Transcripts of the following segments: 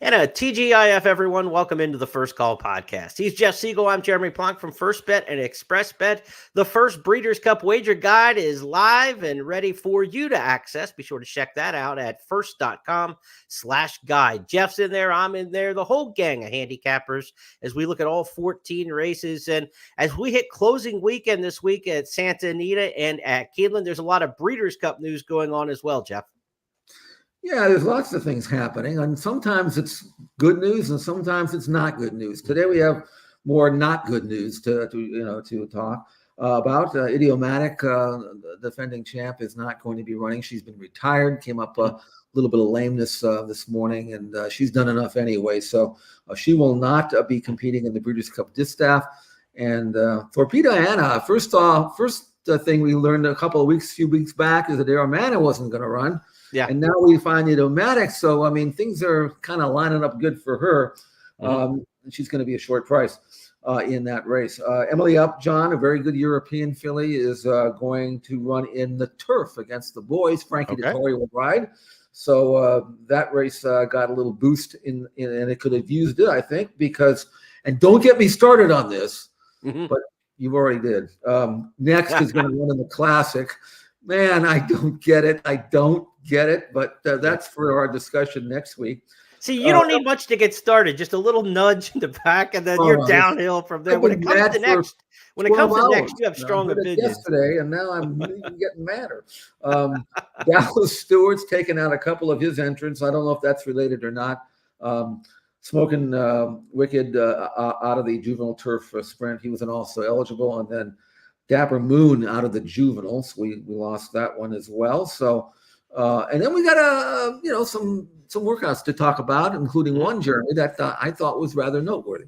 And a TGIF, everyone. Welcome into the First Call podcast. He's Jeff Siegel. I'm Jeremy Plonk from First Bet and Express Bet. The first Breeders' Cup wager guide is live and ready for you to access. Be sure to check that out at first.com/guide. Jeff's in there. I'm in there. The whole gang of handicappers as we look at all 14 races. And as we hit closing weekend this week at Santa Anita and at Keeneland, there's a lot of Breeders' Cup news going on as well, Jeff. Yeah, there's lots of things happening, and sometimes it's good news, and sometimes it's not good news. Today we have more not good news to talk about. Idiomatic, defending champ, is not going to be running. She's been retired. Came up a little bit of lameness this morning, and she's done enough anyway. So she will not be competing in the Breeders' Cup Distaff. And for Diana, first thing we learned few weeks back is that Idiomatic wasn't going to run. Yeah. And now we find Idiomatic. So, I mean, things are kind of lining up good for her. She's going to be a short price in that race. Emily Upjohn, a very good European filly, is going to run in the turf against the boys. Frankie Dettori will ride. So that race got a little boost and it could have used it, I think, because, and don't get me started on this, but you already did. Next is going to run in the Classic. Man, I don't get it. But that's for our discussion next week. See, you don't need much to get started. Just a little nudge in the back, and then you're downhill from there. When it comes to next, you have strong opinions. Yesterday, and now I'm getting madder. Dallas Stewart's taken out a couple of his entrants. I don't know if that's related or not. Smoking Wicked out of the juvenile turf sprint. He was also eligible, and then Dapper Moon out of the juveniles. We lost that one as well. So, and then we got some workouts to talk about, including one, Jeremy, that I thought was rather noteworthy.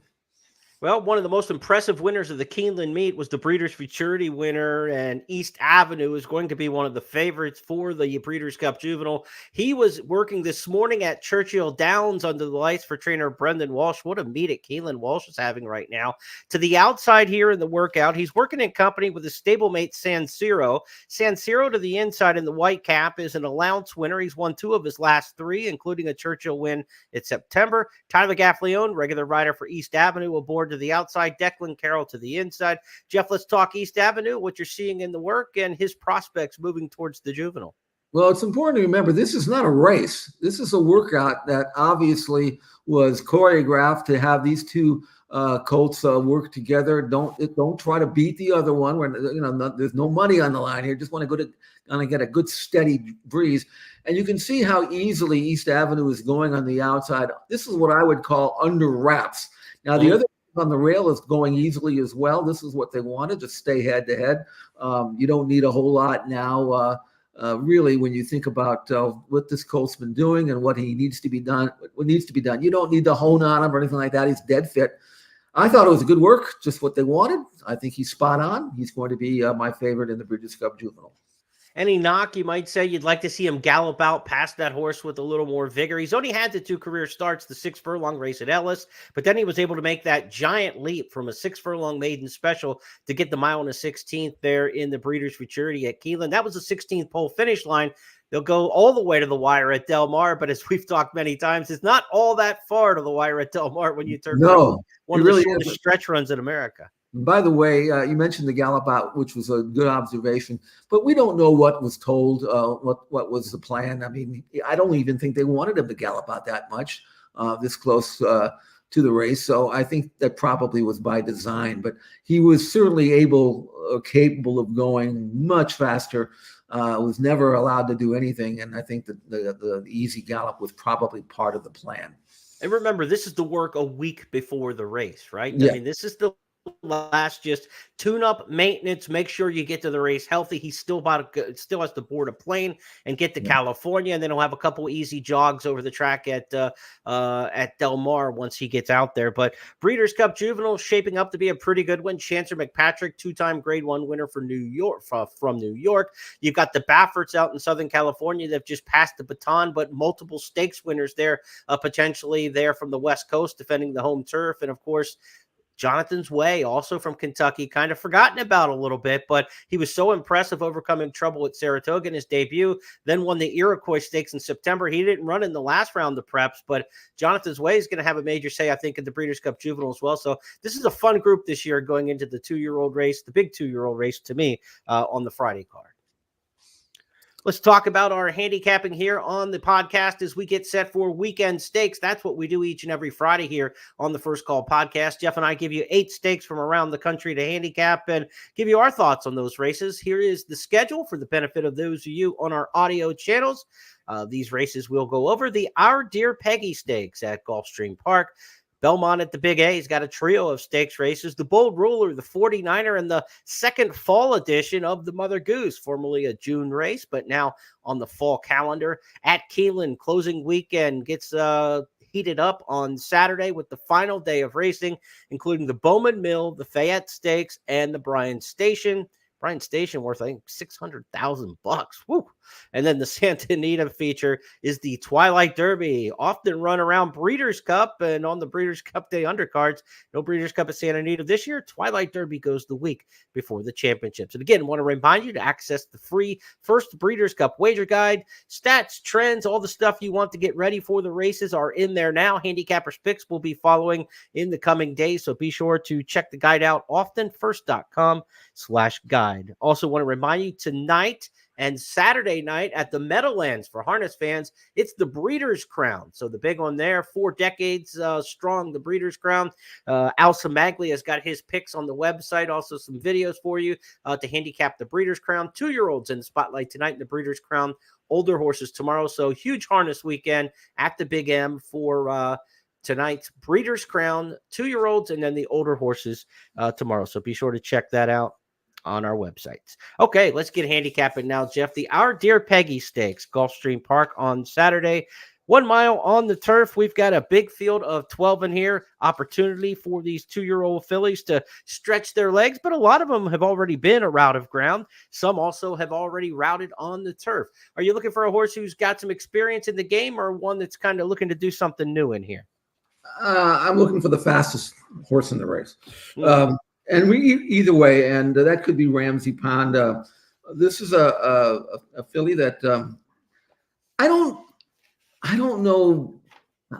Well, one of the most impressive winners of the Keeneland meet was the Breeders' Futurity winner, and East Avenue is going to be one of the favorites for the Breeders' Cup Juvenile. He was working this morning at Churchill Downs under the lights for trainer Brendan Walsh. What a meet at Keeneland Walsh is having right now. To the outside here in the workout, he's working in company with his stablemate Sansiro. Sansiro to the inside in the white cap is an allowance winner. He's won 2 of his last 3, including a Churchill win in September. Tyler Gaffleone, regular rider for East Avenue, aboard to the outside. Declan Carroll to the inside. Jeff, let's talk East Avenue, what you're seeing in the work and his prospects moving towards the juvenile. Well, it's important to remember this is not a race. This is a workout that obviously was choreographed to have these two colts work together. Don't try to beat the other one. There's no money on the line here. Just want to get a good steady breeze. And you can see how easily East Avenue is going on the outside. This is what I would call under wraps. Now, the other on the rail is going easily as well. This is what they wanted, to stay head to head. You don't need a whole lot now, really, when you think about what this colt's been doing and what needs to be done. You don't need to hone on him or anything like that. He's dead fit. I thought it was a good work, just what they wanted. I think he's spot on. He's going to be my favorite in the Breeders' Cup Juvenile. Any knock, you might say? You'd like to see him gallop out past that horse with a little more vigor. He's only had the 2 career starts, the 6 furlong race at Ellis, but then he was able to make that giant leap from a 6 furlong maiden special to get the mile and a 16th there in the Breeders' Futurity at Keeneland. That was the 16th pole finish line. They'll go all the way to the wire at Del Mar, but as we've talked many times, it's not all that far to the wire at Del Mar when you turn one of the shortest stretch runs in America. By the way, you mentioned the gallop out, which was a good observation, but we don't know what was told, what was the plan. I mean, I don't even think they wanted him to gallop out that much this close to the race. So I think that probably was by design, but he was certainly capable of going much faster, was never allowed to do anything. And I think that the easy gallop was probably part of the plan. And remember, this is the work a week before the race, right? Yeah. I mean, this is the last just tune-up maintenance, make sure you get to the race healthy. He still has to board a plane and get to California, and then he'll have a couple easy jogs over the track at Del Mar once he gets out there. But Breeders' Cup Juvenile shaping up to be a pretty good one. Chancer McPatrick, 2-time Grade 1 winner for New York from New York. You've got the Bafferts out in Southern California that have just passed the baton, but multiple stakes winners there potentially there from the West Coast defending the home turf. And of course, Jonathan's Way, also from Kentucky, kind of forgotten about a little bit, but he was so impressive overcoming trouble at Saratoga in his debut, then won the Iroquois Stakes in September. He didn't run in the last round of preps, but Jonathan's Way is going to have a major say, I think, in the Breeders' Cup Juvenile as well. So this is a fun group this year going into the 2-year-old race, the big 2-year-old race to me on the Friday card. Let's talk about our handicapping here on the podcast as we get set for weekend stakes. That's what we do each and every Friday here on the First Call podcast. Jeff and I give you 8 stakes from around the country to handicap and give you our thoughts on those races. Here is the schedule for the benefit of those of you on our audio channels. These races we'll go over. The Our Dear Peggy Stakes at Gulfstream Park. Belmont at the Big A. He's got a trio of stakes races. The Bold Ruler, the 49er, and the second fall edition of the Mother Goose, formerly a June race, but now on the fall calendar. At Keeneland, closing weekend gets heated up on Saturday with the final day of racing, including the Bowman Mill, the Fayette Stakes, and the Bryan Station. Bryan Station worth, I think, $600,000. Woo! And then the Santa Anita feature is the Twilight Derby, often run around Breeders' Cup and on the Breeders' Cup Day undercards. No Breeders' Cup at Santa Anita this year. Twilight Derby goes the week before the championships. And again, I want to remind you to access the free first Breeders' Cup wager guide. Stats, trends, all the stuff you want to get ready for the races are in there now. Handicappers picks will be following in the coming days, so be sure to check the guide out often. First.com/guide. Also want to remind you tonight and Saturday night at the Meadowlands for harness fans, it's the Breeders' Crown. So the big one there, 4 decades strong, the Breeders' Crown. Al Samagli has got his picks on the website, also some videos for you to handicap the Breeders' Crown. 2-year-olds in the spotlight tonight in the Breeders' Crown, older horses tomorrow. So huge harness weekend at the Big M for tonight's Breeders' Crown, 2-year-olds, and then the older horses tomorrow. So be sure to check that out on our websites. Okay, let's get handicapping now, Jeff. The Our Dear Peggy Stakes, Gulfstream Park on Saturday. 1 mile on the turf. We've got a big field of 12 in here. Opportunity for these 2-year-old fillies to stretch their legs, but a lot of them have already been a route of ground. Some also have already routed on the turf. Are you looking for a horse who's got some experience in the game or one that's kind of looking to do something new in here? I'm looking for the fastest horse in the race. And we either way, and that could be Ramsey Pond. This is a filly that I don't know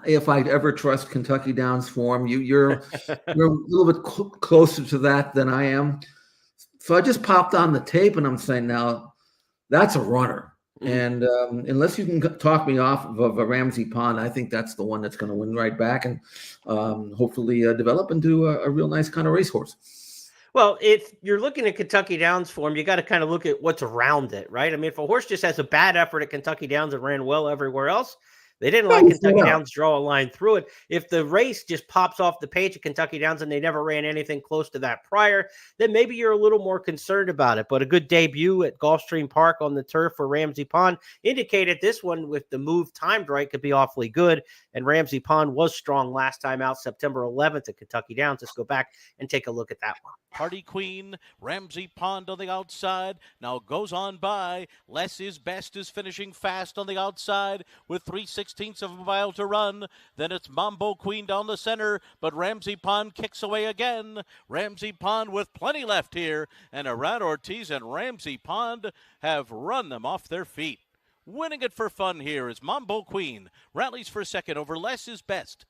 if I'd ever trust Kentucky Downs form. You're a little bit closer to that than I am. So I just popped on the tape, and I'm saying now that's a runner. And unless you can talk me off of a Ramsey Pond, I think that's the one that's going to win right back and hopefully develop into a real nice kind of racehorse. Well, if you're looking at Kentucky Downs form, you got to kind of look at what's around it, right? I mean, if a horse just has a bad effort at Kentucky Downs and ran well everywhere else, they didn't let Kentucky Downs draw a line through it. If the race just pops off the page at Kentucky Downs and they never ran anything close to that prior, then maybe you're a little more concerned about it. But a good debut at Gulfstream Park on the turf for Ramsey Pond indicated this one with the move timed right could be awfully good. And Ramsey Pond was strong last time out, September 11th at Kentucky Downs. Let's go back and take a look at that one. Party Queen, Ramsey Pond on the outside, now goes on by. Less is Best is finishing fast on the outside with 3/16 of a mile to run. Then it's Mambo Queen down the center, but Ramsey Pond kicks away again. Ramsey Pond with plenty left here, and Arad Ortiz and Ramsey Pond have run them off their feet. Winning it for fun here is Mambo Queen. Rallies for second over Less is Best.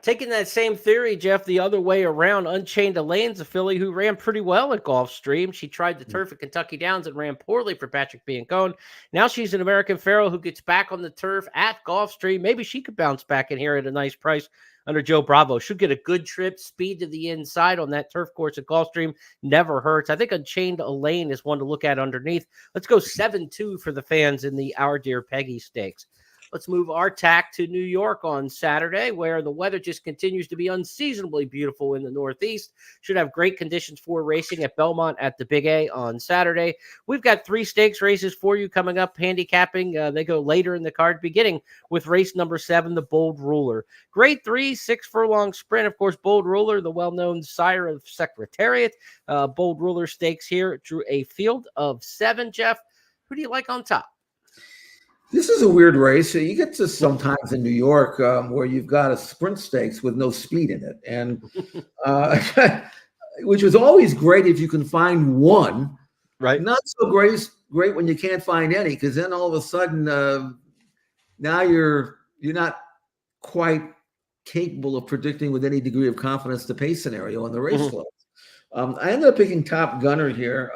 Taking that same theory, Jeff, the other way around, Unchained Elaine's a filly who ran pretty well at Gulfstream. She tried the turf at Kentucky Downs and ran poorly for Patrick Biancone. Now she's an American Pharoah who gets back on the turf at Gulfstream. Maybe she could bounce back in here at a nice price under Joe Bravo. Should get a good trip, speed to the inside on that turf course at Gulfstream. Never hurts. I think Unchained Elaine is one to look at underneath. Let's go 7-2 for the fans in the Our Dear Peggy Stakes. Let's move our tack to New York on Saturday, where the weather just continues to be unseasonably beautiful in the Northeast. Should have great conditions for racing at Belmont at the Big A on Saturday. We've got 3 stakes races for you coming up, handicapping. They go later in the card, beginning with race number 7, the Bold Ruler. Grade 3, 6-furlong sprint. Of course, Bold Ruler, the well-known sire of Secretariat. Bold Ruler stakes here drew a field of 7. Jeff, who do you like on top? This is a weird race. You get to sometimes in New York where you've got a sprint stakes with no speed in it, and which was always great if you can find one. Right. Not so great when you can't find any, because then all of a sudden now you're not quite capable of predicting with any degree of confidence the pace scenario on the race flow. I ended up picking Top Gunner here.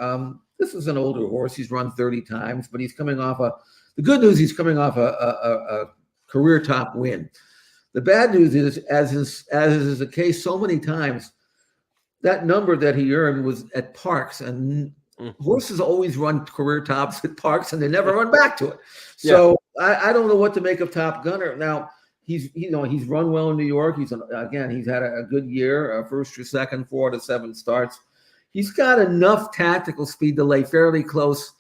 This is an older horse. He's run 30 times, but he's coming off the good news, he's coming off a career top win. The bad news is, as is the case so many times, that number that he earned was at Parks, and horses always run career tops at Parks, and they never run back to it. So I don't know what to make of Top Gunner. Now, he's run well in New York. He's had a good year, first or second, 4 out of 7 starts. He's got enough tactical speed to lay fairly close,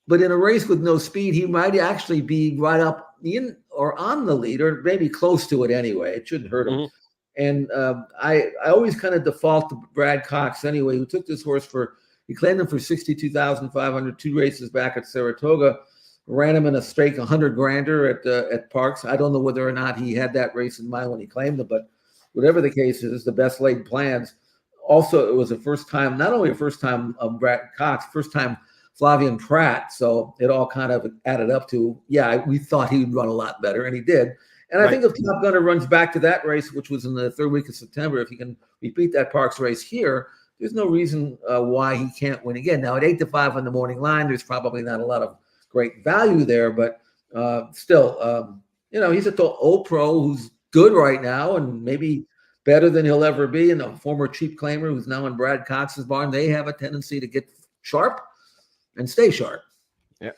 but in a race with no speed, he might actually be right up in or on the lead, or maybe close to it anyway. It shouldn't hurt him. And I always kind of default to Brad Cox anyway, who took this horse he claimed him for $62,500, 2 races back at Saratoga, ran him in a straight 100 grander at Parks. I don't know whether or not he had that race in mind when he claimed it, but whatever the case is, the best laid plans. Also, it was not only a first time of Brad Cox, first time Flavien Prat. So it all kind of added up to, we thought he would run a lot better, and he did. And I think if Top Gunner runs back to that race, which was in the 3rd week of September, if he can repeat that Parks race here, there's no reason why he can't win again. Now, at 8-5 on the morning line, there's probably not a lot of great value there, but still, he's an old pro who's good right now and maybe better than he'll ever be. And a former cheap claimer who's now in Brad Cox's barn, they have a tendency to get sharp and stay sharp. Yeah.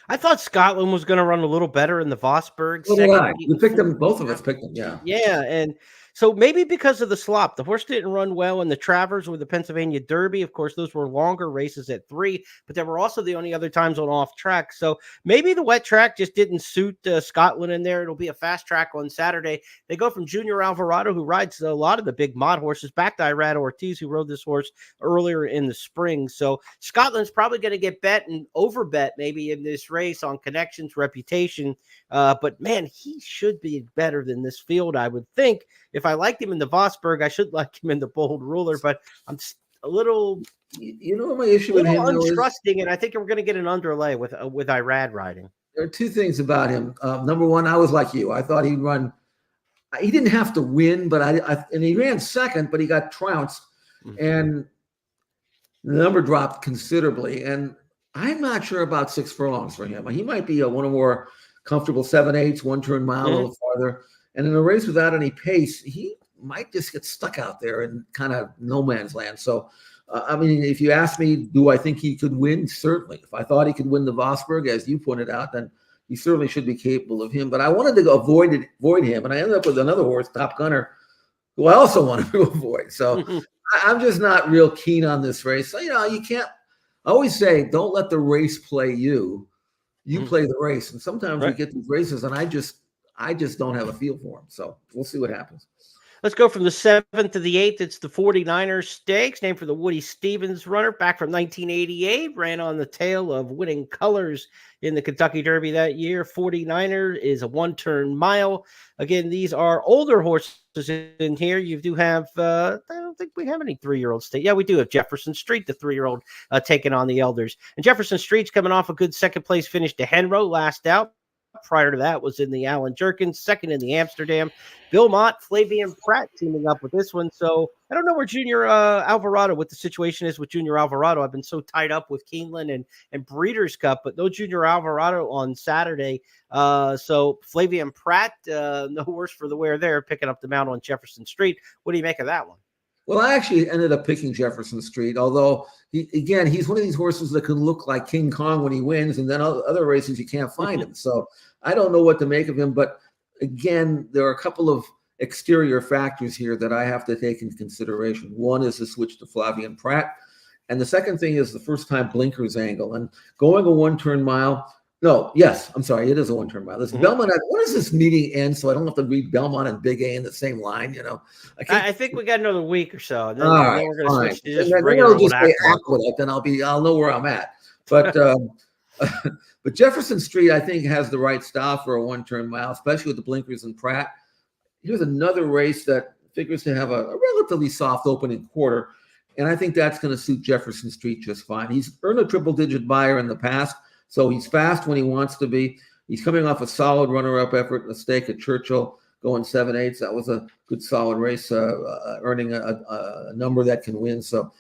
I thought Scotland was going to run a little better in the Vosburg. We picked them. Both of us picked them. Yeah. Yeah. And so maybe because of the slop, the horse didn't run well in the Travers or the Pennsylvania Derby. Of course, those were longer races at 3, but they were also the only other times on off track. So maybe the wet track just didn't suit Scotland in there. It'll be a fast track on Saturday. They go from Junior Alvarado, who rides a lot of the big mod horses, back to Irad Ortiz, who rode this horse earlier in the spring. So Scotland's probably going to get bet and overbet maybe in this race on connections, reputation. But man, he should be better than this field, I would think. If I liked him in the Vosburg, I should like him in the Bold Ruler, but I'm a little, my issue with him untrusting, and I think we're going to get an underlay with Irad riding. There are 2 things about him. Number one, I was like you. I thought he'd run. He didn't have to win, but and he ran second, but he got trounced, and the number dropped considerably. And I'm not sure about 6 furlongs for him. He might be one of more comfortable 7/8, 1 turn mile, a little farther. And in a race without any pace, he might just get stuck out there in kind of no man's land. So, if you ask me, do I think he could win? Certainly. If I thought he could win the Vosburg, as you pointed out, then he certainly should be capable of him. But I wanted to avoid him, and I ended up with another horse, Top Gunner, who I also wanted to avoid. So I'm just not real keen on this race. So, you can't – I always say, don't let the race play you. You play the race. And sometimes we get these races, and I just don't have a feel for him. So we'll see what happens. Let's go from the 7th to the 8th. It's the 49ers Stakes, named for the Woody Stevens runner, back from 1988. Ran on the tail of winning colors in the Kentucky Derby that year. 49er is a 1-turn mile. Again, these are older horses in here. You do have, I don't think we have any 3-year-old stake. Yeah, we do have Jefferson Street, the 3-year-old, taking on the elders. And Jefferson Street's coming off a good 2nd place finish to Henro last out. Prior to that was in the Alan Jerkins, 2nd in the Amsterdam. Bill Mott, Flavien Prat teaming up with this one. So I don't know where Junior Alvarado, what the situation is with Junior Alvarado. I've been so tied up with Keeneland and Breeders' Cup, but no Junior Alvarado on Saturday. So Flavien Prat, no worse for the wear there, picking up the mount on Jefferson Street. What do you make of that one? Well, I actually ended up picking Jefferson Street, although, he's one of these horses that can look like King Kong when he wins, and then other races you can't find him. So I don't know what to make of him. But, again, there are a couple of exterior factors here that I have to take into consideration. One is the switch to Flavien Prat, and the second thing is the first-time blinkers angle. And going a 1-turn mile – it is a 1-turn mile. This Belmont. When does this meeting end? So I don't have to read Belmont and Big A in the same line. I think we got another week or so. And then, all right, then we're going to switch to just then regular I'll just say Aqueduct. Aqueduct, and I'll know where I'm at. But But Jefferson Street, I think, has the right style for a one-turn mile, especially with the blinkers and Pratt. Here's another race that figures to have a relatively soft opening quarter, and I think that's going to suit Jefferson Street just fine. He's earned a triple-digit buyer in the past, so he's fast when he wants to be. He's coming off a solid runner-up effort in the stake at Churchill, going 7/8. That was a good, solid race, earning a number that can win. So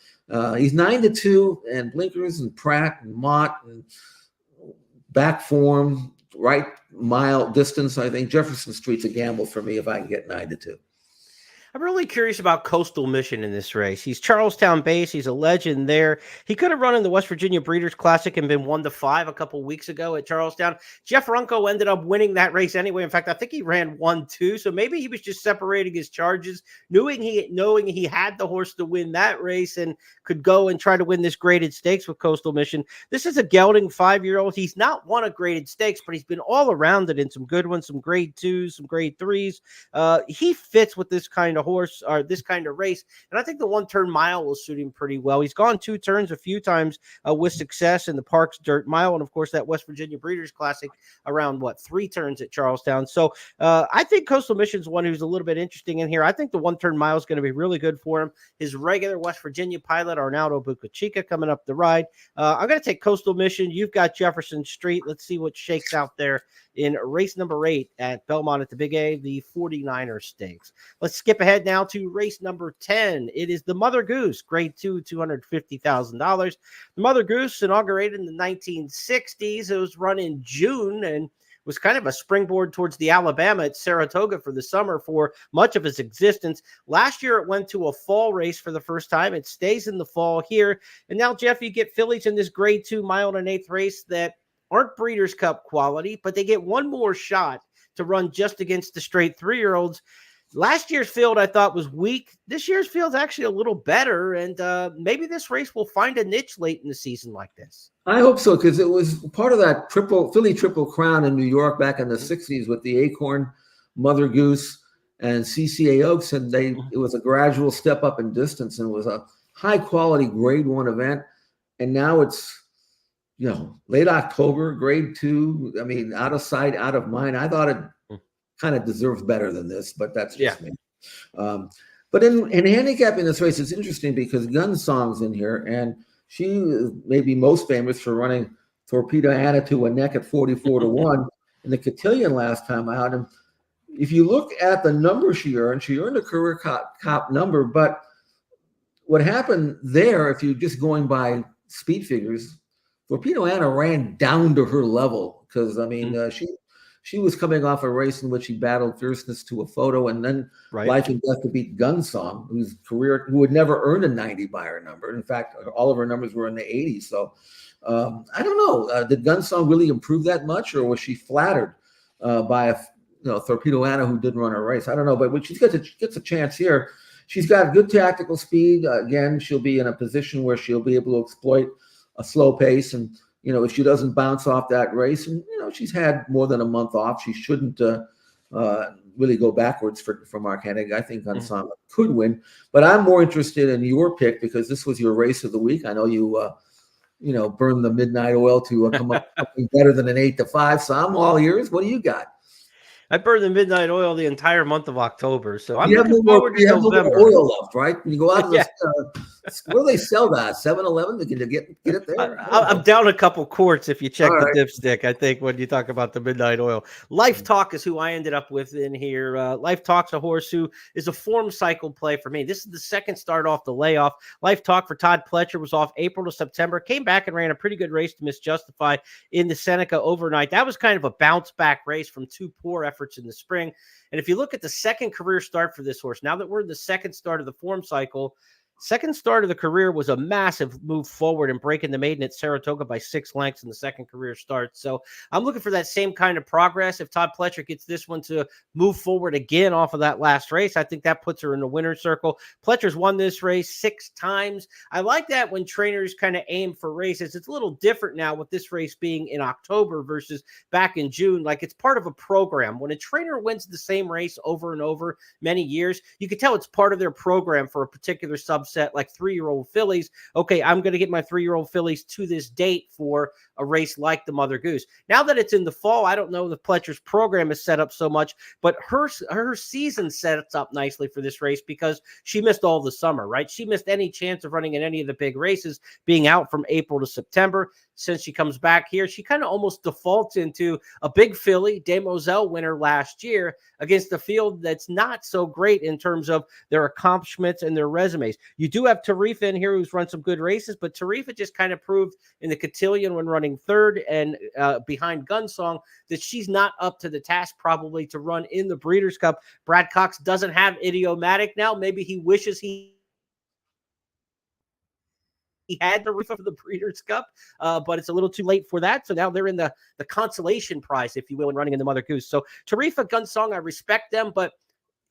he's 9-2, and blinkers and Pratt and Mott and back form, right mile distance. I think Jefferson Street's a gamble for me if I can get 9-2. I'm really curious about Coastal Mission in this race. He's Charlestown based. He's a legend there. He could have run in the West Virginia Breeders' Classic and been 1-5 a couple weeks ago at Charlestown. Jeff Runco ended up winning that race anyway. In fact, I think he ran 1-2. So maybe he was just separating his charges, knowing he had the horse to win that race and could go and try to win this graded stakes with Coastal Mission. This is a gelding 5-year-old. He's not won a graded stakes, but he's been all around it in some good ones, some grade 2s, some grade 3s. He fits with this kind of horse or this kind of race, and I think the one-turn mile will suit him pretty well. He's gone 2 turns a few times with success in the Parks Dirt Mile, and of course that West Virginia Breeders' Classic around 3 turns at Charlestown. So I think Coastal Mission's one who's a little bit interesting in here. I think the one-turn mile is going to be really good for him. His regular West Virginia pilot Arnaldo Bucachica coming up the ride. I'm going to take Coastal Mission. You've got Jefferson Street. Let's see what shakes out there in race number 8 at Belmont at the Big A, the 49er Stakes. Let's skip ahead now to race number 10. It is the Mother Goose, grade 2, $250,000. The Mother Goose inaugurated in the 1960s. It was run in June and was kind of a springboard towards the Alabama at Saratoga for the summer for much of its existence. Last year, it went to a fall race for the first time. It stays in the fall here. And now, Jeff, you get fillies in this grade 2 mile and 1/8 race that aren't Breeders' Cup quality, but they get one more shot to run just against the straight 3-year-olds. Last year's field I thought was weak. This year's field's actually a little better, and maybe this race will find a niche late in the season like this. I hope so, because it was part of that Philly Triple Crown in New York back in the 60s with the Acorn, Mother Goose, and CCA Oaks, and it was a gradual step up in distance, and it was a high-quality grade 1 event, and now it's late October, grade 2. I mean, out of sight, out of mind. I thought it kind of deserves better than this, but that's just me. But in handicapping this race, it's interesting because Gun Song's in here, and she may be most famous for running Torpedo Anna to a neck at 44-1 in the cotillion last time out. And if you look at the number she earned a career cop number, but what happened there, if you're just going by speed figures, Torpedo Anna ran down to her level because, I mean, she was coming off a race in which she battled fierceness to a photo and then life and death to beat Gun Song, who had never earned a 90 buyer number. In fact, all of her numbers were in the 80s. So I don't know. Did Gun Song really improve that much, or was she flattered by Torpedo Anna, who didn't run a race? I don't know. But when she gets a chance here, she's got good tactical speed. Again, she'll be in a position where she'll be able to exploit a slow pace, and if she doesn't bounce off that race, and she's had more than a month off, she shouldn't really go backwards for Mark Hennig. I think Gonzalez could win, but I'm more interested in your pick because this was your race of the week. I know you burned the midnight oil to come up with something better than an 8-5. So I'm all ears. What do you got? I burned the midnight oil the entire month of October, so I'm looking forward to November. No oil left, right? When you go out of where do they sell that? 7-Eleven? They can get it there. I'm down a couple quarts if you check the dipstick. I think when you talk about the midnight oil, Life Talk is who I ended up with in here. Life Talk's a horse who is a form cycle play for me. This is the second start off the layoff. Life Talk for Todd Pletcher was off April to September. Came back and ran a pretty good race to Miss Justify in the Seneca overnight. That was kind of a bounce back race from 2 poor efforts in the spring. And if you look at the second career start for this horse, now that we're in the second start of the form cycle, second start of the career was a massive move forward and breaking the maiden at Saratoga by 6 lengths in the second career start. So I'm looking for that same kind of progress. If Todd Pletcher gets this one to move forward again off of that last race, I think that puts her in the winner's circle. Pletcher's won this race 6 times. I like that when trainers kind of aim for races. It's a little different now with this race being in October versus back in June. Like it's part of a program. When a trainer wins the same race over and over many years, you can tell it's part of their program for a particular sub subset like 3-year-old fillies. Okay, I'm going to get my 3-year-old fillies to this date for a race like the Mother Goose. Now that it's in the fall, I don't know if Pletcher's program is set up so much, but her season sets up nicely for this race because she missed all the summer, right? She missed any chance of running in any of the big races, being out from April to September. Since she comes back here, she kind of almost defaults into a big filly, De Moselle winner last year, against a field that's not so great in terms of their accomplishments and their resumes. You do have Tarifa in here who's run some good races, but Tarifa just kind of proved in the cotillion when running third and behind Gunsong that she's not up to the task probably to run in the Breeders' Cup. Brad Cox doesn't have Idiomatic now. Maybe he wishes he had the roof of the Breeders' Cup, but it's a little too late for that. So now they're in the consolation prize, if you will, in running in the Mother Goose. So Tarifa, Gunsong, I respect them, but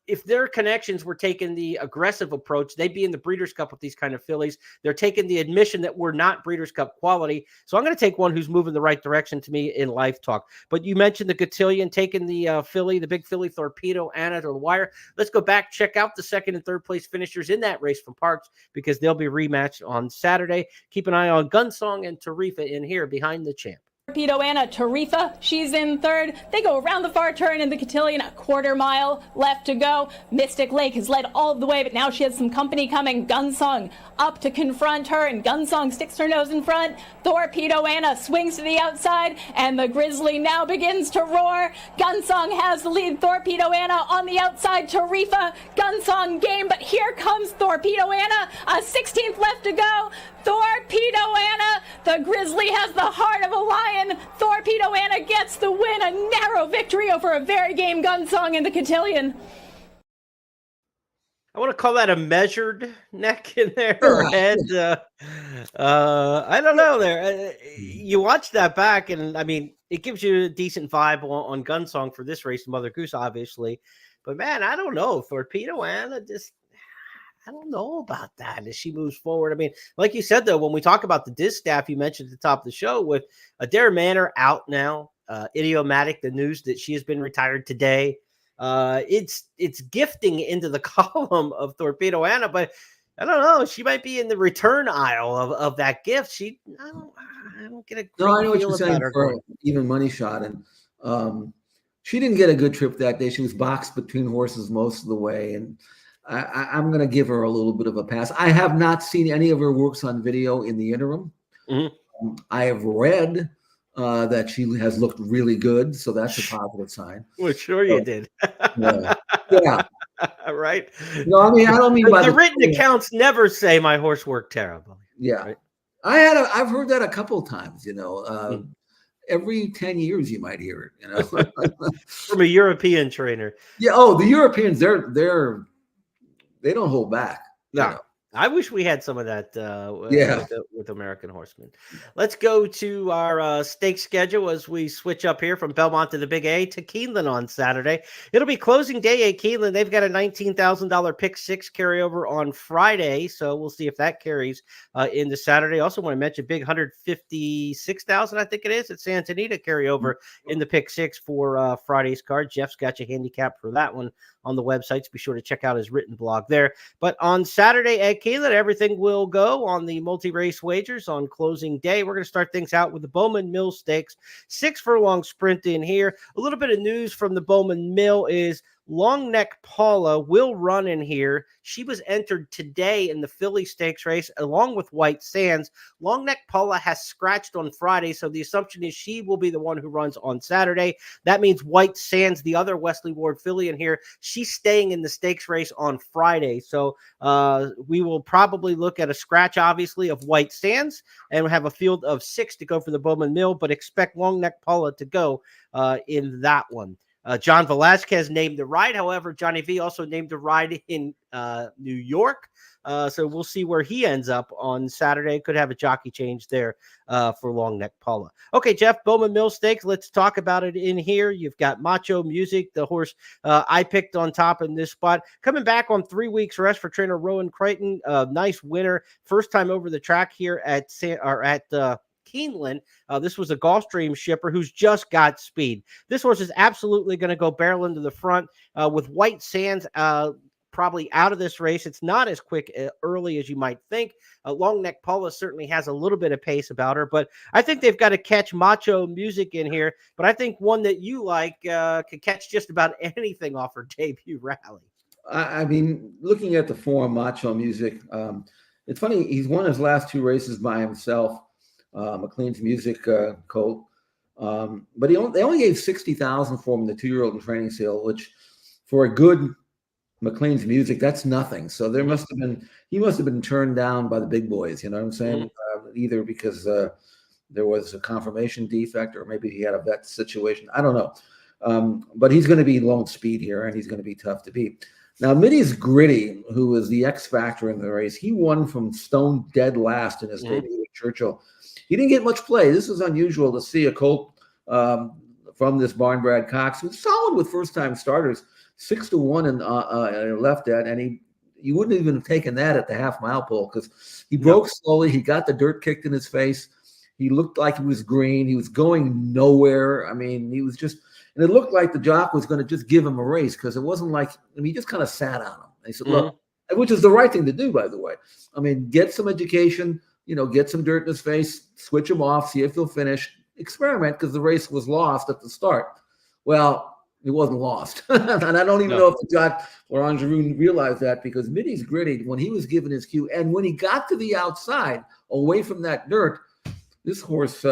if their connections were taking the aggressive approach, they'd be in the Breeders' Cup with these kind of fillies. They're taking the admission that we're not Breeders' Cup quality. So I'm going to take one who's moving the right direction to me in Life Talk. But you mentioned the cotillion, taking the filly, the big filly Torpedo Anna to the wire. Let's go back, check out the second and third place finishers in that race from Parks because they'll be rematched on Saturday. Keep an eye on Gunsong and Tarifa in here behind the champ. Torpedo Anna, Tarifa, she's in third. They go around the far turn in the cotillion, a quarter mile left to go. Mystic Lake has led all of the way, but now she has some company coming. Gunsong up to confront her, and Gunsong sticks her nose in front. Torpedo Anna swings to the outside, and the Grizzly now begins to roar. Gunsong has the lead. Torpedo Anna on the outside. Tarifa, Gunsong game, but here comes Torpedo Anna. A 16th left to go. Torpedo Anna, the Grizzly has the heart of a lion. Torpedo Anna gets the win, a narrow victory over a very game Gunsong in the cotillion. I want to call that a measured neck in there or head. I don't know there. You watch that back, and I mean, it gives you a decent vibe on Gunsong for this race, Mother Goose, obviously. But man, I don't know. Torpedo Anna I don't know about that as she moves forward. I mean, like you said, though, when we talk about the distaff, you mentioned at the top of the show with Adair Manor out now, Idiomatic, the news that she has been retired today. It's gifting into the column of Torpedo Anna, but I don't know. She might be in the return aisle of that gift. I don't get a great No, I know what feel you're saying for even money shot. And she didn't get a good trip that day. She was boxed between horses most of the way. And I'm going to give her a little bit of a pass. I have not seen any of her works on video in the interim. Mm-hmm. I have read that she has looked really good, so that's a positive sign. Well, sure you did. Yeah. Right. No, I mean I don't mean by the written accounts never say my horse worked terrible. Yeah, right? I've heard that a couple of times. Every 10 years you might hear it. From a European trainer. Yeah. Oh, the Europeans, they don't hold back. No, I wish we had some of that with American Horsemen. Let's go to our stake schedule as we switch up here from Belmont to the Big A to Keeneland on Saturday. It'll be closing day at Keeneland. They've got a $19,000 pick six carryover on Friday, so we'll see if that carries into Saturday. Also want to mention big $156,000, I think it is, at Santa Anita carryover in the pick six for Friday's card. Jeff's got you handicapped for that one on the website, so be sure to check out his written blog there. But on Saturday at Keeneland, everything will go on the multi-race wagers on closing day. We're going to start things out with the Bowman Mill Stakes, 6 furlong sprint in here. A little bit of news from the Bowman Mill is Long Neck Paula will run in here. She was entered today in the Philly Stakes race along with White Sands. Long Neck Paula has scratched on Friday, so the assumption is she will be the one who runs on Saturday. That means White Sands, the other Wesley Ward filly in here, she's staying in the stakes race on Friday. So we will probably look at a scratch, obviously, of White Sands, and we'll have a field of 6 to go for the Bowman Mill, but expect Long Neck Paula to go in that one. John Velasquez named the ride. However, Johnny V also named the ride in New York. So we'll see where he ends up on Saturday. Could have a jockey change there for Long Neck Paula. Okay, Jeff, Bowman Mill Stakes. Let's talk about it in here. You've got Macho Music, the horse I picked on top in this spot. Coming back on 3 weeks rest for trainer Rowan Crichton. Nice winner. First time over the track here at Keeneland. This was a Gulfstream shipper who's just got speed. This horse is absolutely going to go barrel into the front with White Sands probably out of this race. It's not as quick early as you might think. Long Neck Paula certainly has a little bit of pace about her, but I think they've got to catch Macho Music in here. But I think one that you like could catch just about anything off her debut rally. I mean, looking at the form, Macho Music, it's funny. He's won his last 2 races by himself. McLean's Music colt, but they only gave 60,000 for him, the 2-year-old in training sale, which for a good McLean's Music, that's nothing. So he must have been turned down by the big boys. You know what I'm saying? Either because there was a confirmation defect, or maybe he had a vet situation. I don't know. But he's going to be lone speed here, and he's going to be tough to beat. Now, Mitty's Gritty, who was the X factor in the race, he won from stone dead last in his debut at Churchill. He didn't get much play. This is unusual to see a colt from this barn Brad Cox, who's solid with first-time starters, 6-1 and left at, and you wouldn't even have taken that at the half-mile pole because he broke slowly. He got the dirt kicked in his face. He looked like he was green. He was going nowhere. I mean, he was just – and it looked like the jock was going to just give him a race because it wasn't like – I mean, he just kind of sat on him. And he said, look, which is the right thing to do, by the way. I mean, get some education, get some dirt in his face, switch him off, see if he'll finish, experiment, because the race was lost at the start. Well, it wasn't lost. And I don't even know if the jock or Angeroon realized that, because Mitty's Gritty, when he was given his cue and when he got to the outside, away from that dirt, this horse,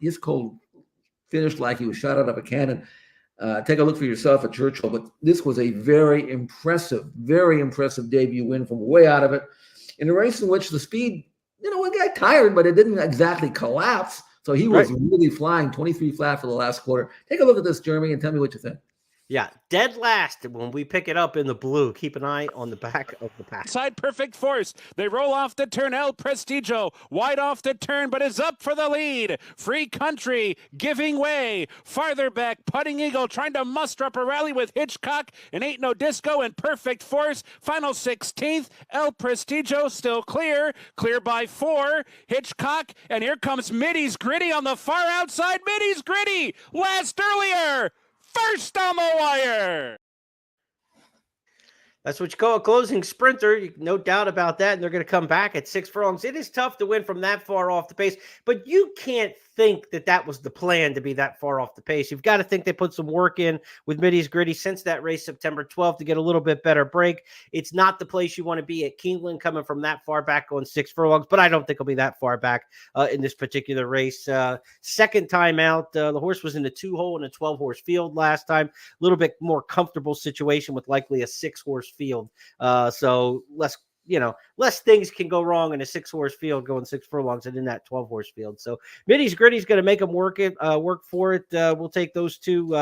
his colt finished like he was shot out of a cannon. Take a look for yourself at Churchill, but this was a very impressive debut win from way out of it in a race in which the speed, it got tired, but it didn't exactly collapse. So he was really flying 23 flat for the last quarter. Take a look at this, Jeremy, and tell me what you think. Yeah, dead last when we pick it up in the blue. Keep an eye on the back of the pack. Side perfect force. They roll off the turn. El Prestigio wide off the turn, but is up for the lead. Free Country giving way. Farther back, Putting Eagle trying to muster up a rally with Hitchcock and Ain't No Disco and Perfect Force. Final 16th. El Prestigio still clear. Clear by 4. Hitchcock, and here comes Mitty's Gritty on the far outside. Mitty's Gritty last earlier. First on the wire. That's what you call a closing sprinter. No doubt about that. And they're going to come back at 6 furlongs. It is tough to win from that far off the pace, but you can't think that was the plan to be that far off the pace. You've got to think they put some work in with Mitty's Gritty since that race September 12th to get a little bit better break. It's not the place you want to be at Keeneland coming from that far back on 6 furlongs, but I don't think it'll be that far back in this particular race. Second time out, the horse was in a 2-hole in a 12-horse field last time. A little bit more comfortable situation with likely a 6-horse field. So less things can go wrong in a 6-horse field going 6 furlongs than in that 12-horse field. So Mitty's Gritty's going to make them work for it. We'll take those two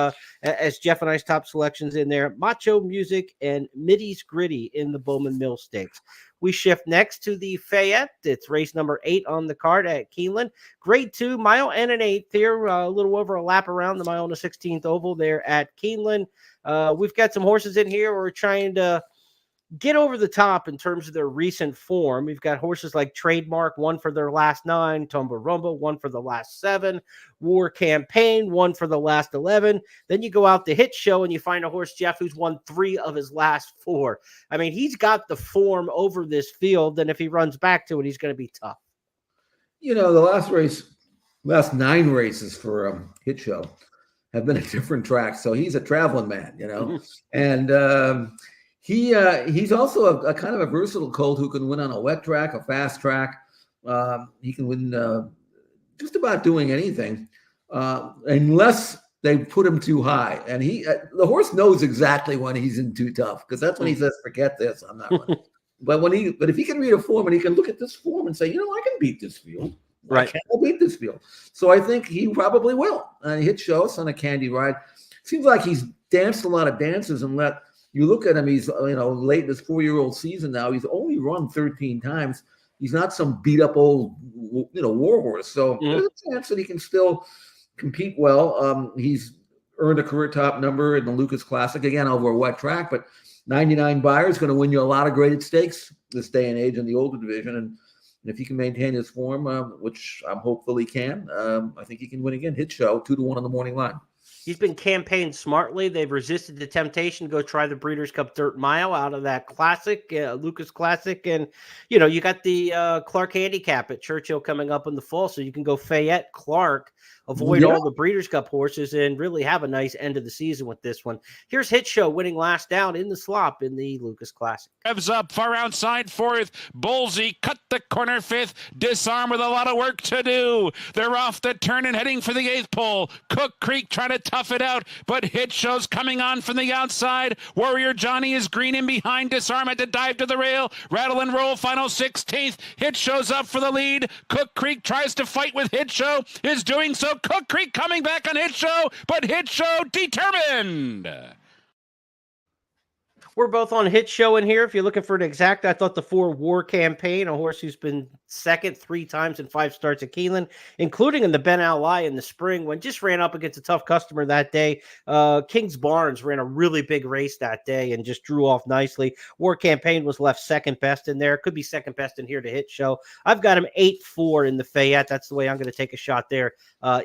as Jeff and I's top selections in there. Macho Music and Mitty's Gritty in the Bowman Mill Stakes. We shift next to the Fayette. It's race number 8 on the card at Keeneland. Grade 2, mile and an 1/8 here, a little over a lap around the mile and a 16th oval there at Keeneland. We've got some horses in here. We're trying to get over the top in terms of their recent form. We've got horses like Trademark, 1 for their last 9, Tumba Rumba, 1 for the last 7, War Campaign, 1 for the last 11. Then you go out to Hit Show and you find a horse, Jeff, who's won 3 of his last 4. I mean, he's got the form over this field, and if he runs back to it, he's going to be tough. The last 9 races for Hit Show have been a different track. So he's a traveling man, and he's also a kind of a versatile colt who can win on a wet track, a fast track. He can win just about doing anything, unless they put him too high. And the horse knows exactly when he's in too tough, because that's when he says, "Forget this, I'm not running." But if he can read a form and he can look at this form and say, I can beat this field. Right. I can't beat this field. So I think he probably will. And Hit Show on a candy ride. Seems like he's danced a lot of dances and you look at him, he's late in his 4-year-old season now. He's only run 13 times. He's not some beat up old war horse. So there's a chance that he can still compete well. He's earned a career top number in the Lucas Classic, again over a wet track, but 99 buyer is going to win you a lot of graded stakes this day and age in the older division. And if he can maintain his form, which I'm hopeful he can, I think he can win again. Hit Show 2-1 on the morning line. He's been campaigned smartly. They've resisted the temptation to go try the Breeders' Cup Dirt Mile out of that Classic, Lucas Classic. And, you got the Clark Handicap at Churchill coming up in the fall. So you can go Fayette, Clark, avoid all the Breeders' Cup horses, and really have a nice end of the season with this one. Here's Hit Show winning last down in the slop in the Lucas Classic. Revs up, far outside fourth. Bullseye cut the corner fifth. Disarm with a lot of work to do. They're off the turn and heading for the eighth pole. Cook Creek trying to tough it out, but Hit Show's coming on from the outside. Warrior Johnny is green in behind. Disarm had to dive to the rail. Rattle and roll, final 16th. Hit Show's up for the lead. Cook Creek tries to fight with Hit Show. Is doing so. Cook Creek coming back on Hit Show, but Hit Show determined. We're both on Hit Show in here. If you're looking for an exact, I thought the 4 War Campaign, a horse who's been second 3 times in 5 starts at Keeneland, including in the Ben Ally in the spring, when just ran up against a tough customer that day. Kings Barnes ran a really big race that day and just drew off nicely. War Campaign was left second best in there. Could be second best in here to Hit Show. I've got him 8-4 in the Fayette. That's the way I'm going to take a shot there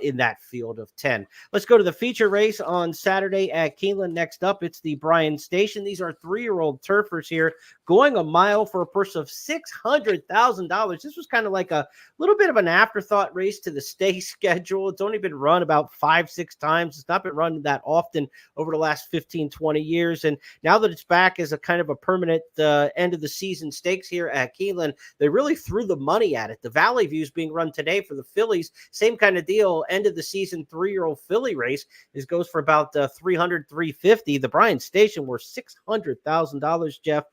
in that field of 10. Let's go to the feature race on Saturday at Keeneland. Next up, it's the Bryan Station. These are 3-year-old turfers here going a mile for a purse of $600,000. This was kind of like a little bit of an afterthought race to the stakes schedule. It's only been run about 5-6 times. It's not been run that often over the last 15-20 years. And now that it's back as a kind of a permanent end of the season stakes here at Keeneland, they really threw the money at it. The Valley View is being run today for the fillies. Same kind of deal. End of the season 3-year-old filly race goes for about $300-350. The Bryan Station were $600,000, Jeff.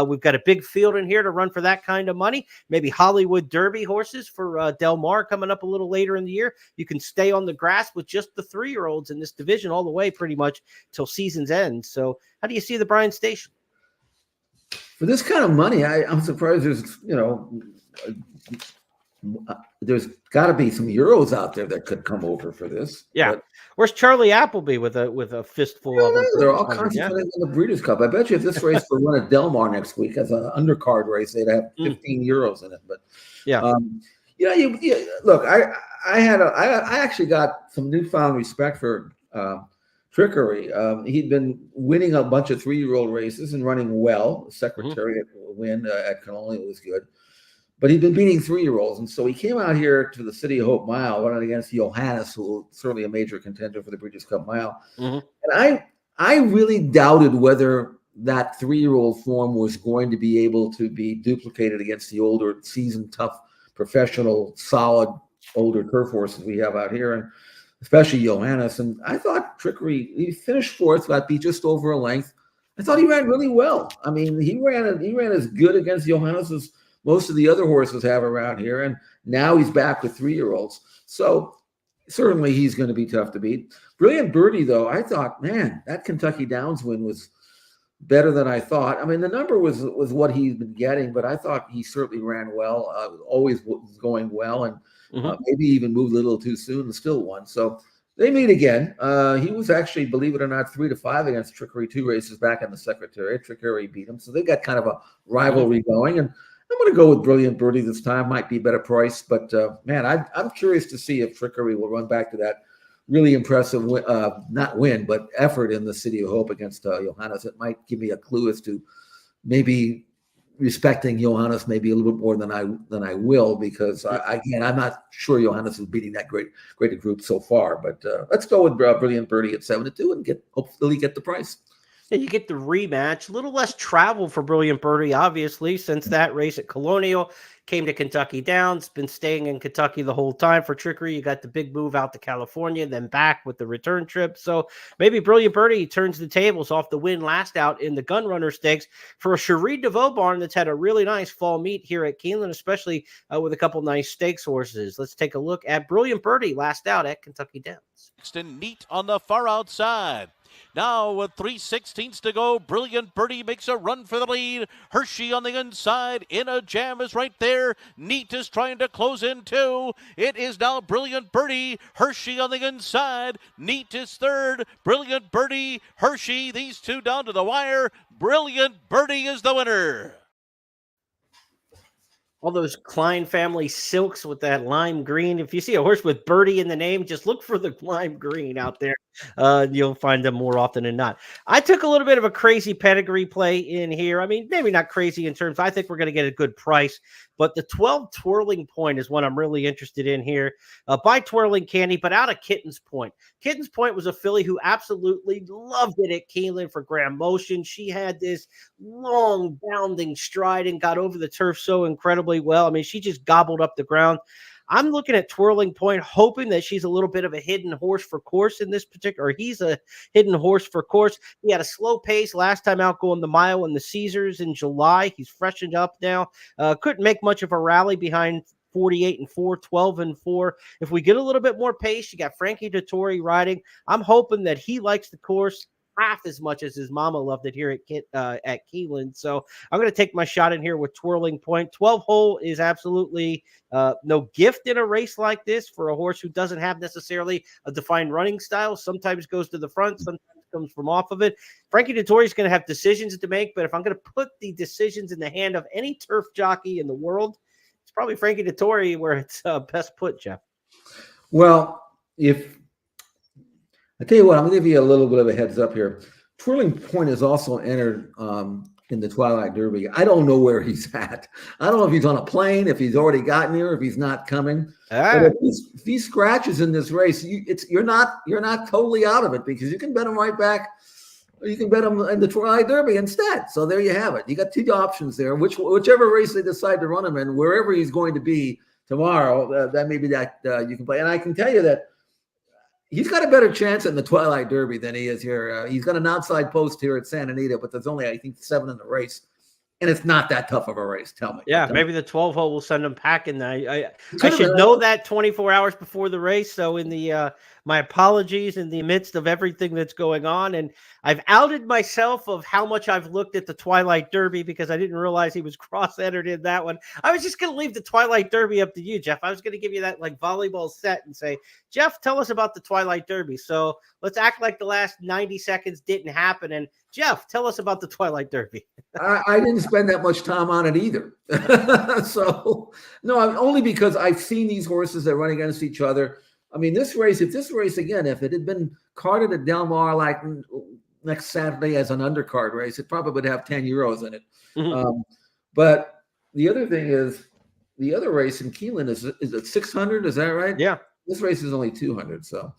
We've got a big field in here to run for that kind of money. Maybe Hollywood Derby horses for Del Mar coming up a little later in the year. You can stay on the grass with just the 3-year-olds in this division all the way pretty much till season's end. So how do you see the Bryan Station? For this kind of money, I'm surprised there's got to be some Euros out there that could come over for this. Yeah. But where's Charlie Appleby with a fistful of them? There are all kinds of things in the Breeders' Cup. I bet you if this race were run at Del Mar next week as an undercard race, they'd have 15 Euros in it. But look, I actually got some newfound respect for Trickery. He'd been winning a bunch of 3-year-old races and running well. Secretariat win at Colonial was good. But he'd been beating 3-year-olds, and so he came out here to the City of Hope Mile, running against Johannes, who is certainly a major contender for the Breeders' Cup Mile. And I really doubted whether that 3-year-old form was going to be able to be duplicated against the older, seasoned, tough, professional, solid, older turf horses we have out here, and especially Johannes. And I thought Trickery, he finished 4th, got beat just over a length. I thought he ran really well. I mean, he ran as good against Johannes as most of the other horses have around here, and now he's back with 3-year-olds. So certainly he's going to be tough to beat. Brilliant Birdie, though, I thought, man, that Kentucky Downs win was better than I thought. I mean, the number was what he's been getting, but I thought he certainly ran well, always was going well, and maybe even moved a little too soon and still won. So they meet again. He was actually, believe it or not, 3-5 against Trickery 2 races back in the Secretariat. Trickery beat him. So they got kind of a rivalry going, and I'm going to go with Brilliant Birdie this time. Might be a better price, but man, I'm curious to see if Trickery will run back to that really impressive, not win, but effort in the City of Hope against Johannes. It might give me a clue as to maybe respecting Johannes maybe a little bit more than I will, because again, I'm not sure Johannes is beating that great a group so far. But let's go with Brilliant Birdie at 7-2 and hopefully get the price. Yeah, you get the rematch. A little less travel for Brilliant Birdie, obviously, since that race at Colonial. Came to Kentucky Downs, been staying in Kentucky the whole time for Trickery. You got the big move out to California, then back with the return trip. So maybe Brilliant Birdie turns the tables off the win last out in the Gunrunner Stakes for a Cherie DeVoe barn that's had a really nice fall meet here at Keeneland, especially with a couple nice stakes horses. Let's take a look at Brilliant Birdie last out at Kentucky Downs. Neat on the far outside. Now with 3/16 to go, Brilliant Birdie makes a run for the lead. Hershey on the inside, in a jam is right there. Neat is trying to close in too. It is now Brilliant Birdie, Hershey on the inside. Neat is third, Brilliant Birdie, Hershey, these two down to the wire. Brilliant Birdie is the winner. All those Klein family silks with that lime green. If you see a horse with Birdie in the name, just look for the lime green out there. You'll find them more often than not. I took a little bit of a crazy pedigree play in here. I mean, maybe not crazy in terms. I think we're going to get a good price, but the 12 Twirling Point is what I'm really interested in here. By Twirling Candy, but out of Kitten's Point. Kitten's Point was a filly who absolutely loved it at Keeneland for Grand Motion. She had this long bounding stride and got over the turf so incredibly well. I mean, she just gobbled up the ground. I'm looking at Twirling Point, hoping that she's a little bit of a hidden horse for course in this particular, or he's a hidden horse for course. He had a slow pace last time out going the mile in the Caesars in July. He's freshened up now. Couldn't make much of a rally behind 48-4, 12-4. If we get a little bit more pace, you got Frankie Dettori riding. I'm hoping that he likes the course half as much as his mama loved it here at Keeneland. So I'm going to take my shot in here with Twirling Point. 12 hole is absolutely no gift in a race like this for a horse who doesn't have necessarily a defined running style. Sometimes goes to the front, sometimes comes from off of it. Frankie Dettori is going to have decisions to make, but if I'm going to put the decisions in the hand of any turf jockey in the world, it's probably Frankie Dettori where it's best put, Jeff. Well, I tell you what, I'm going to give you a little bit of a heads up here. Twirling Point is also entered in the Twilight Derby. I don't know where he's at. I don't know if he's on a plane, if he's already gotten here, if he's not coming. But if he scratches in this race, you're not totally out of it, because you can bet him right back, or you can bet him in the Twilight Derby instead. So there you have it. You got two options there. Whichever race they decide to run him in, wherever he's going to be tomorrow, that may be that you can play. And I can tell you that he's got a better chance in the Twilight Derby than he is here. He's got an outside post here at Santa Anita, but there's only, I think, 7 in the race. And it's not that tough of a race, tell me. Yeah, maybe the 12 hole will send him packing. I should know that 24 hours before the race. So in the my apologies in the midst of everything that's going on. And I've outed myself of how much I've looked at the Twilight Derby, because I didn't realize he was cross-entered in that one. I was just going to leave the Twilight Derby up to you, Jeff. I was going to give you that like volleyball set and say, Jeff, tell us about the Twilight Derby. So let's act like the last 90 seconds didn't happen. And Jeff, tell us about the Twilight Derby. I didn't spend that much time on it either. So, no, only because I've seen these horses that run against each other. I mean, if this race, again, if it had been carted at Del Mar like next Saturday as an undercard race, it probably would have 10 euros in it. Mm-hmm. But the other thing is, the other race in Keeneland is it 600? Is that right? Yeah. This race is only 200, so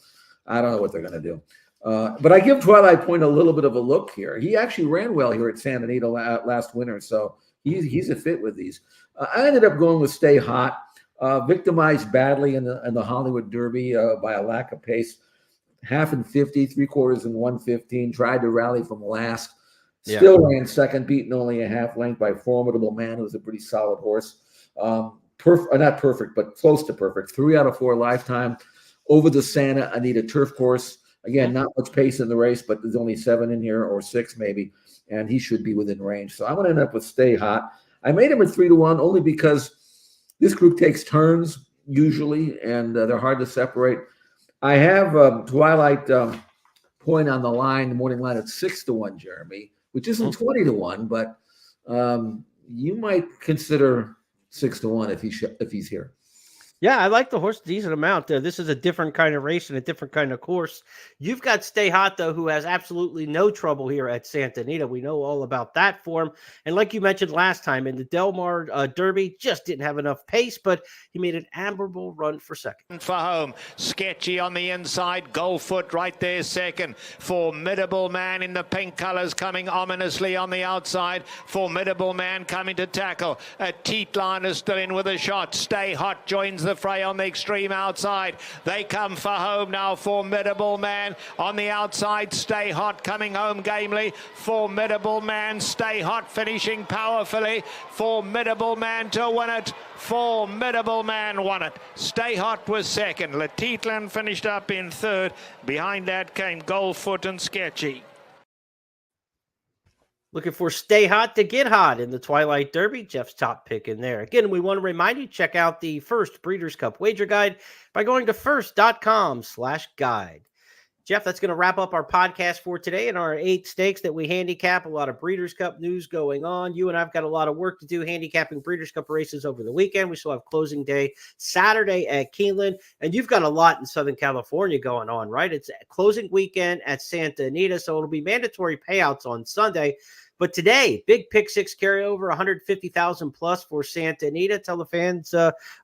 I don't know what they're going to do. But I give Twilight Point a little bit of a look here. He actually ran well here at Santa Anita last winter, so he's a fit with these. I ended up going with Stay Hot, victimized badly in the Hollywood Derby by a lack of pace. Half in 50, 3/4 in 115. Tried to rally from last. Still ran second, beaten only a half length by Formidable Man, who's a pretty solid horse. Not perfect, but close to perfect. 3 out of 4 lifetime over the Santa Anita turf course. Again, not much pace in the race, but there's only 7 in here, or 6 maybe, and he should be within range. So I'm going to end up with Stay Hot. I made him at 3-1 only because this group takes turns usually, and they're hard to separate. I have Twilight Point on the line, the morning line at 6-1, Jeremy, which isn't 20-1, but you might consider 6-1 if he's here. Yeah, I like the horse a decent amount. This is a different kind of race and a different kind of course. You've got Stay Hot, though, who has absolutely no trouble here at Santa Anita. We know all about that form. And like you mentioned last time, in the Del Mar Derby, just didn't have enough pace, but he made an admirable run for second. For home, Sketchy on the inside, Goldfoot right there second. Formidable Man in the pink colours coming ominously on the outside. Formidable Man coming to tackle. A Teat Line is still in with a shot. Stay Hot joins the fray on the extreme outside. They come for home now. Formidable Man on the outside. Stay Hot coming home gamely. Formidable Man, Stay Hot finishing powerfully. Formidable Man to win it. Formidable Man won it. Stay Hot was second. Letitlan finished up in third. Behind that came Goldfoot and Sketchy. Looking for Stay Hot to get hot in the Twilight Derby. Jeff's top pick in there. Again, we want to remind you, check out the First Breeders' Cup Wager Guide by going to first.com/guide. Jeff, that's going to wrap up our podcast for today and our 8 stakes that we handicap. A lot of Breeders' Cup news going on. You and I've got a lot of work to do handicapping Breeders' Cup races over the weekend. We still have closing day Saturday at Keeneland, and you've got a lot in Southern California going on, right? It's closing weekend at Santa Anita, so it'll be mandatory payouts on Sunday. But today, big pick six carryover, 150,000 plus for Santa Anita. Tell the fans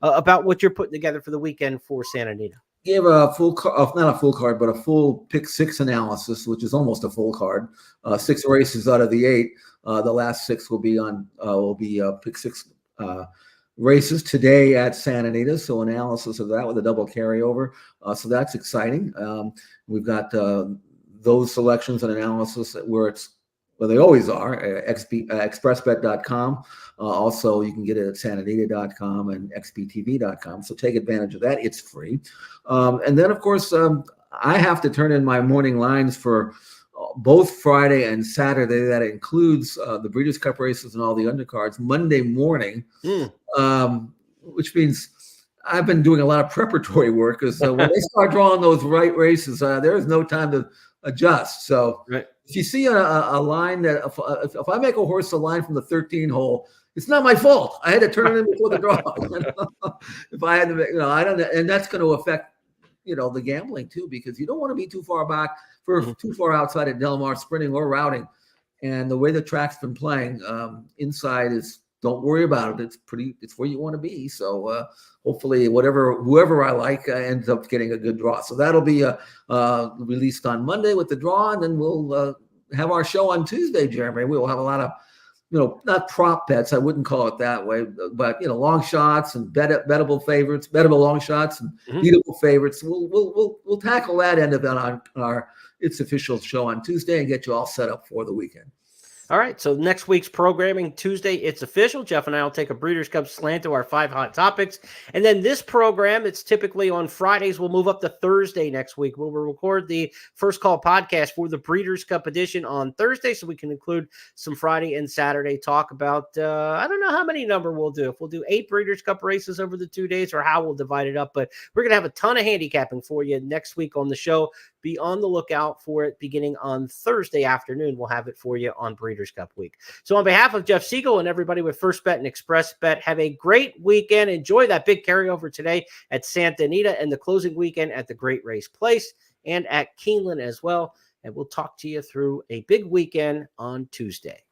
about what you're putting together for the weekend for Santa Anita. Gave a full, not a full card, but a full pick six analysis, which is almost a full card. 6 races out of the 8. The last 6 will be pick six races today at Santa Anita. So analysis of that with a double carryover. So that's exciting. We've got those selections and analysis where they always are, expressbet.com. Also, you can get it at santanita.com and xbtv.com. So take advantage of that. It's free. And then, of course, I have to turn in my morning lines for both Friday and Saturday. That includes the Breeders' Cup races and all the undercards. Monday morning, which means I've been doing a lot of preparatory work because when they start drawing those right races, there is no time to adjust. So if you see a line that if I make a horse a line from the 13 hole, it's not my fault. I had to turn it in before the draw. If I had to, I don't know, and that's going to affect, the gambling too, because you don't want to be too far back too far outside of Del Mar sprinting or routing. And the way the track's been playing, inside is, don't worry about it. It's where you want to be. So hopefully whoever I like ends up getting a good draw. So that'll be released on Monday with the draw, and then we'll have our show on Tuesday, Jeremy. We'll have a lot of, not prop bets. I wouldn't call it that way, but long shots and bettable favorites, bettable long shots and beatable favorites. We'll tackle that end of it on our It's Official show on Tuesday and get you all set up for the weekend. All right, so next week's programming, Tuesday, It's Official. Jeff and I will take a Breeders' Cup slant to our 5 hot topics. And then this program, it's typically on Fridays. We'll move up to Thursday next week. We'll record the First Call podcast for the Breeders' Cup edition on Thursday, so we can include some Friday and Saturday talk about, I don't know how many number we'll do. If we'll do 8 Breeders' Cup races over the 2 days or how we'll divide it up. But we're going to have a ton of handicapping for you next week on the show. Be on the lookout for it beginning on Thursday afternoon. We'll have it for you on Breeders' Cup week. So on behalf of Jeff Siegel and everybody with First Bet and Express Bet, have a great weekend. Enjoy that big carryover today at Santa Anita and the closing weekend at the Great Race Place and at Keeneland as well. And we'll talk to you through a big weekend on Tuesday.